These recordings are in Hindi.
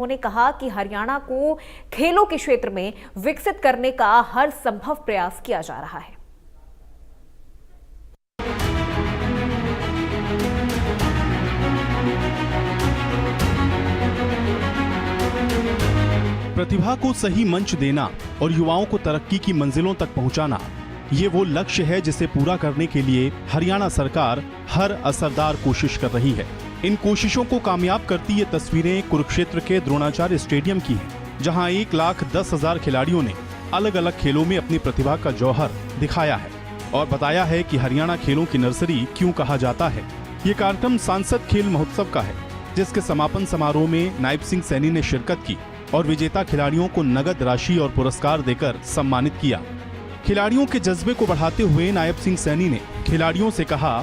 उन्होंने कहा कि हरियाणा को खेलों के क्षेत्र में विकसित करने का हर संभव प्रयास किया जा रहा है। प्रतिभा को सही मंच देना और युवाओं को तरक्की की मंजिलों तक पहुंचाना, ये वो लक्ष्य है जिसे पूरा करने के लिए हरियाणा सरकार हर असरदार कोशिश कर रही है। इन कोशिशों को कामयाब करती ये तस्वीरें कुरुक्षेत्र के द्रोणाचार्य स्टेडियम की हैं, जहां 1,10,000 खिलाड़ियों ने अलग अलग खेलों में अपनी प्रतिभा का जौहर दिखाया है और बताया है कि हरियाणा खेलों की नर्सरी क्यों कहा जाता है। ये कार्यक्रम सांसद खेल महोत्सव का है, जिसके समापन समारोह में नायब सिंह सैनी ने शिरकत की और विजेता खिलाड़ियों को नगद राशि और पुरस्कार देकर सम्मानित किया। खिलाड़ियों के जज्बे को बढ़ाते हुए नायब सिंह सैनी ने खिलाड़ियों से कहा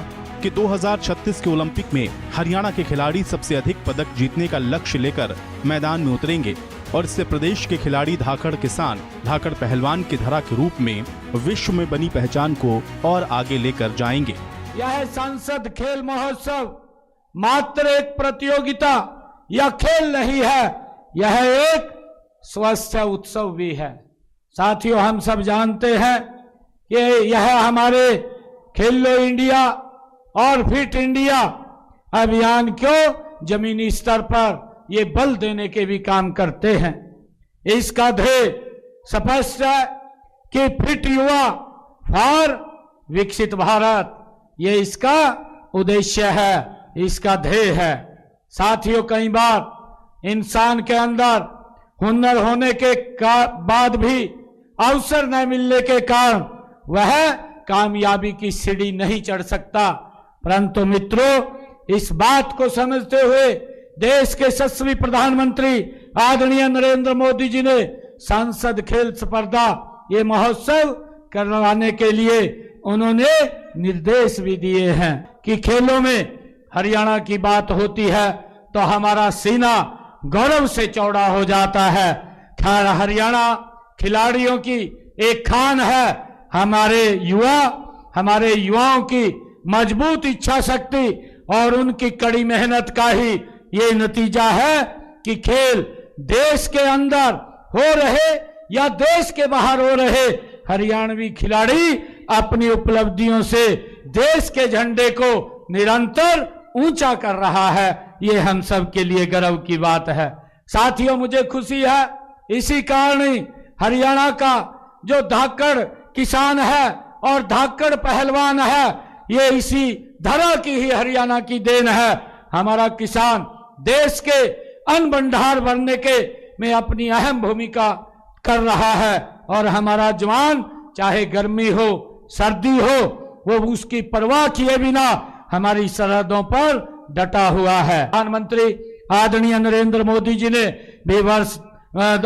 कि 2036 के ओलंपिक में हरियाणा के खिलाड़ी सबसे अधिक पदक जीतने का लक्ष्य लेकर मैदान में उतरेंगे और इससे प्रदेश के खिलाड़ी धाकड़ किसान, धाकड़ पहलवान की धरा के रूप में विश्व में बनी पहचान को और आगे लेकर जाएंगे। यह सांसद खेल महोत्सव मात्र एक प्रतियोगिता या खेल नहीं है, यह एक स्वस्थ उत्सव भी है। साथियों, हम सब जानते हैं कि यह हमारे खेलो इंडिया और फिट इंडिया अभियान को जमीनी स्तर पर ये बल देने के भी काम करते हैं। इसका ध्येय स्पष्ट है कि फिट युवा फॉर विकसित भारत, ये इसका उद्देश्य है, इसका ध्येय है। साथियों, कई बार इंसान के अंदर हुनर होने के बाद भी अवसर न मिलने के कारण वह कामयाबी की सीढ़ी नहीं चढ़ सकता। परंतु मित्रों, इस बात को समझते हुए देश के यशस्वी प्रधानमंत्री आदरणीय नरेंद्र मोदी जी ने सांसद खेल स्पर्धा ये महोत्सव करवाने के लिए उन्होंने निर्देश भी दिए हैं कि खेलों में हरियाणा की बात होती है तो हमारा सीना गौरव से चौड़ा हो जाता है। खैर, हरियाणा खिलाड़ियों की एक खान है। हमारे युवाओं की मजबूत इच्छा शक्ति और उनकी कड़ी मेहनत का ही ये नतीजा है कि खेल देश के अंदर हो रहे या देश के बाहर हो रहे, हरियाणवी खिलाड़ी अपनी उपलब्धियों से देश के झंडे को निरंतर ऊंचा कर रहा है। ये हम सब के लिए गर्व की बात है। साथियों, मुझे खुशी है, इसी कारण ही हरियाणा का जो धाकड़ किसान है और धाकड़ पहलवान है, ये इसी धरा की ही हरियाणा की देन है। हमारा किसान देश के अन्न भंडार भरने के में अपनी अहम भूमिका कर रहा है और हमारा जवान चाहे गर्मी हो सर्दी हो, वो उसकी परवाह किए बिना हमारी सरहदों पर डटा हुआ है। प्रधानमंत्री आदरणीय नरेंद्र मोदी जी ने भी वर्ष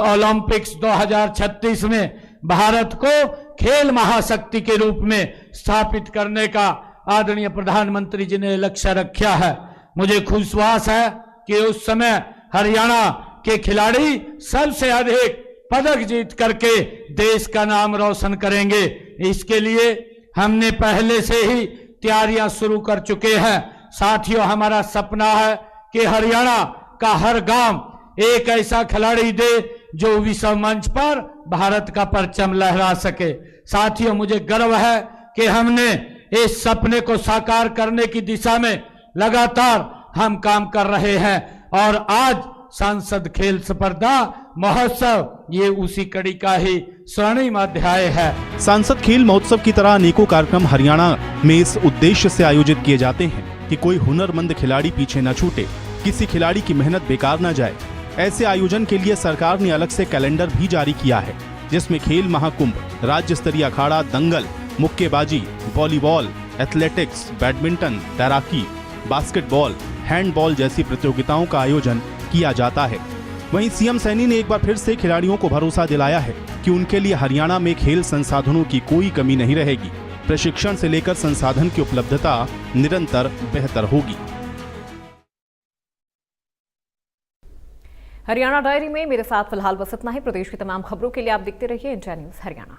ओलंपिक्स 2036 में भारत को खेल महाशक्ति के रूप में स्थापित करने का आदरणीय प्रधानमंत्री जी ने लक्ष्य रखा है। मुझे विश्वास है कि उस समय हरियाणा के खिलाड़ी सबसे अधिक पदक जीत करके देश का नाम रोशन करेंगे। इसके लिए हमने पहले से ही तैयारियां शुरू कर चुके हैं। साथियों, हमारा सपना है कि हरियाणा का हर गांव एक ऐसा खिलाड़ी दे जो विश्व मंच पर भारत का परचम लहरा सके। साथियों, मुझे गर्व है कि हमने इस सपने को साकार करने की दिशा में लगातार हम काम कर रहे हैं और आज सांसद खेल स्पर्धा महोत्सव ये उसी कड़ी का ही स्वर्णिम अध्याय है। सांसद खेल महोत्सव की तरह अनेकों कार्यक्रम हरियाणा में इस उद्देश्य से आयोजित किए जाते हैं कि कोई हुनरमंद खिलाड़ी पीछे न छूटे, किसी खिलाड़ी की मेहनत बेकार न जाए। ऐसे आयोजन के लिए सरकार ने अलग से कैलेंडर भी जारी किया है, जिसमें खेल महाकुंभ, राज्य स्तरीय अखाड़ा, दंगल, मुक्केबाजी, वॉलीबॉल, एथलेटिक्स, बैडमिंटन, तैराकी, बास्केटबॉल, हैंडबॉल जैसी प्रतियोगिताओं का आयोजन किया जाता है। वहीं सीएम सैनी ने एक बार फिर से खिलाड़ियों को भरोसा दिलाया है कि उनके लिए हरियाणा में खेल संसाधनों की कोई कमी नहीं रहेगी। प्रशिक्षण से लेकर संसाधन की उपलब्धता निरंतर बेहतर होगी। हरियाणा डायरी में मेरे साथ फिलहाल बस इतना ही। प्रदेश की तमाम खबरों के लिए आप देखते रहिए इंडिया न्यूज हरियाणा।